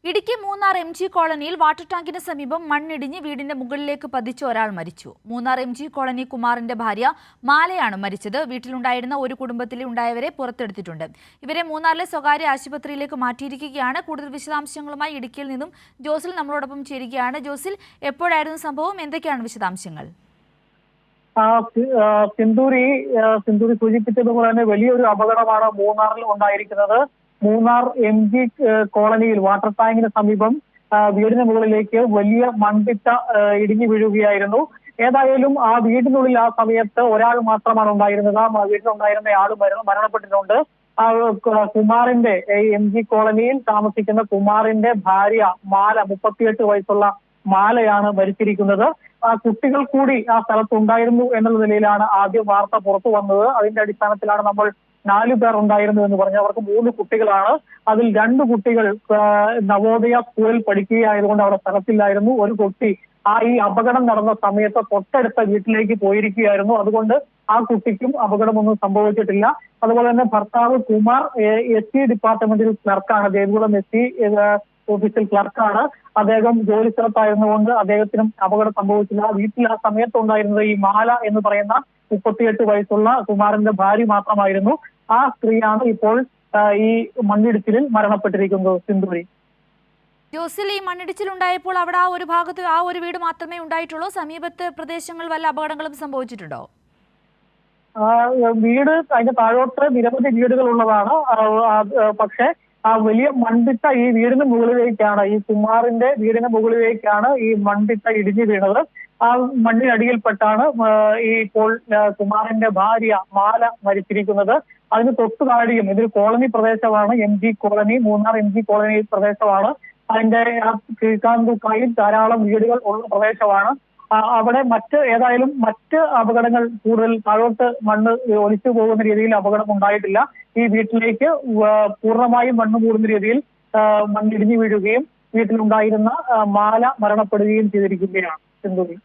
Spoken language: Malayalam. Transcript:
ഇടുക്കി മൂന്നാർ MG കോളനിയിൽ വാട്ടർ ടാങ്കിന് സമീപം മണ്ണിടിഞ്ഞ് വീടിന്റെ മുകളിലേക്ക് പതിച്ച ഒരാൾ മരിച്ചു. മൂന്നാർ MG കോളനി കുമാറിന്റെ ഭാര്യ മാലയാണ് മരിച്ചത്. വീട്ടിലുണ്ടായിരുന്ന ഒരു കുടുംബത്തിലെ ഉണ്ടായവരെ പുറത്തെടുത്തിട്ടുണ്ട്. ഇവരെ മൂന്നാറിലെ സ്വകാര്യ ആശുപത്രിയിലേക്ക് മാറ്റിയിരിക്കുകയാണ്. കൂടുതൽ വിശദാംശങ്ങളുമായി ഇടുക്കിയിൽ നിന്നും ജോസിൽ നമ്മളോടൊപ്പം ചേരുകയാണ്. ജോസിൽ, എപ്പോഴായിരുന്നു സംഭവം? എന്തൊക്കെയാണ് വിശദാംശങ്ങൾ? സിന്ദൂരി സൂചിപ്പിച്ചതുപോലെ തന്നെ വലിയൊരു അപകടമാണ് മൂന്നാറിൽ ഉണ്ടായിരിക്കുന്നത്. മൂന്നാർ MG കോളനിയിൽ വാട്ടർ ടാങ്കിന് സമീപം വീടിന് മുകളിലേക്ക് വലിയ മൺതിട്ട ഇടിഞ്ഞു വീഴുകയായിരുന്നു. ഏതായാലും ആ വീടിനുള്ളിൽ ആ സമയത്ത് ഒരാൾ മാത്രമാണ് ഉണ്ടായിരുന്നത്. ആ വീട്ടിലുണ്ടായിരുന്ന ആൾ മരണപ്പെട്ടിട്ടുണ്ട്. കുമാറിന്റെ MG കോളനിയിൽ താമസിക്കുന്ന കുമാറിന്റെ ഭാര്യ മാല, 38 വയസ്സുള്ള മാലയാണ് മരിച്ചിരിക്കുന്നത്. കുട്ടികൾ കൂടി ആ സ്ഥലത്തുണ്ടായിരുന്നു എന്നുള്ള നിലയിലാണ് ആദ്യം വാർത്ത പുറത്തു വന്നത്. അതിന്റെ അടിസ്ഥാനത്തിലാണ് നമ്മൾ 4 പേർ ഉണ്ടായിരുന്നു എന്ന് പറഞ്ഞു. അവർക്ക് 3 കുട്ടികളാണ്. അതിൽ 2 കുട്ടികൾ നവോദയ സ്കൂളിൽ പഠിക്കുകയായതുകൊണ്ട് അവിടെ സ്ഥലത്തില്ലായിരുന്നു. ഒരു കുട്ടി ഈ അപകടം നടന്ന സമയത്ത് തൊട്ടടുത്ത വീട്ടിലേക്ക് പോയിരിക്കുകയായിരുന്നു. അതുകൊണ്ട് ആ കുട്ടിക്കും അപകടമൊന്നും സംഭവിച്ചിട്ടില്ല. അതുപോലെ തന്നെ ഭർത്താവ് കുമാർ SC ഡിപ്പാർട്ട്മെന്റിൽ ക്ലർക്കാണ്, ദേവികുളം SC ഓഫീസിൽ ക്ലർക്കാണ്. അദ്ദേഹം ജോലി സ്ഥലത്തായിരുന്നുകൊണ്ട് അദ്ദേഹത്തിനും അപകടം സംഭവിച്ചില്ല. വീട്ടിൽ ആ സമയത്തുണ്ടായിരുന്നത് ഈ മാല എന്ന് പറയുന്ന 38 വയസ്സുള്ള കുമാറിന്റെ ഭാര്യ മാത്രമായിരുന്നു. ആ സ്ത്രീയാണ് ഇപ്പോൾ ഈ മണ്ണിടിച്ചിലിൽ മരണപ്പെട്ടിരിക്കുന്നത്. സിന്ധൂരി, ജോസിൽ, ഈ മണ്ണിടിച്ചിൽ ഉണ്ടായപ്പോൾ അവിടെ ആ ഒരു ഭാഗത്ത് ആ ഒരു വീട് മാത്രമേ ഉണ്ടായിട്ടുള്ളൂ? സമീപത്തെ പ്രദേശങ്ങളിൽ വല്ല അപകടങ്ങളും സംഭവിച്ചിട്ടുണ്ടോ? വീട് അതിന്റെ താഴോട്ട് നിരവധി വീടുകൾ ഉള്ളതാണ്. പക്ഷേ വലിയ മൺതിട്ട ഈ വീടിന് മുകളിലേക്കാണ്, ഈ കുമാറിന്റെ വീടിന് മുകളിലേക്കാണ് ഈ മൺതിട്ട ഇടിഞ്ഞു വീണത്. ആ മണ്ണിനടിയിൽപ്പെട്ടാണ് ഈ ഇപ്പോൾ കുമാറിന്റെ ഭാര്യ മാല മരിച്ചിരിക്കുന്നത്. അതിന് തൊട്ടു താഴെയും ഇതൊരു കോളനി പ്രദേശമാണ്, MG colony, Munnar MG colony പ്രദേശമാണ്. അതിന്റെ കീഴ്ക്കാന്തൂക്കായിൽ ധാരാളം വീടുകൾ ഉള്ള പ്രദേശമാണ്. അവിടെ മറ്റ് അപകടങ്ങൾ കൂടുതൽ താഴോട്ട് മണ്ണ് ഒലിച്ചു പോകുന്ന രീതിയിൽ അപകടം ഉണ്ടായിട്ടില്ല. ഈ വീട്ടിലേക്ക് പൂർണ്ണമായും മണ്ണ് കൂടുന്ന രീതിയിൽ മണ്ണിടിഞ്ഞു വീഴുകയും വീട്ടിലുണ്ടായിരുന്ന മാല മരണപ്പെടുകയും ചെയ്തിരിക്കുകയാണ്. സിന്ധൂരി.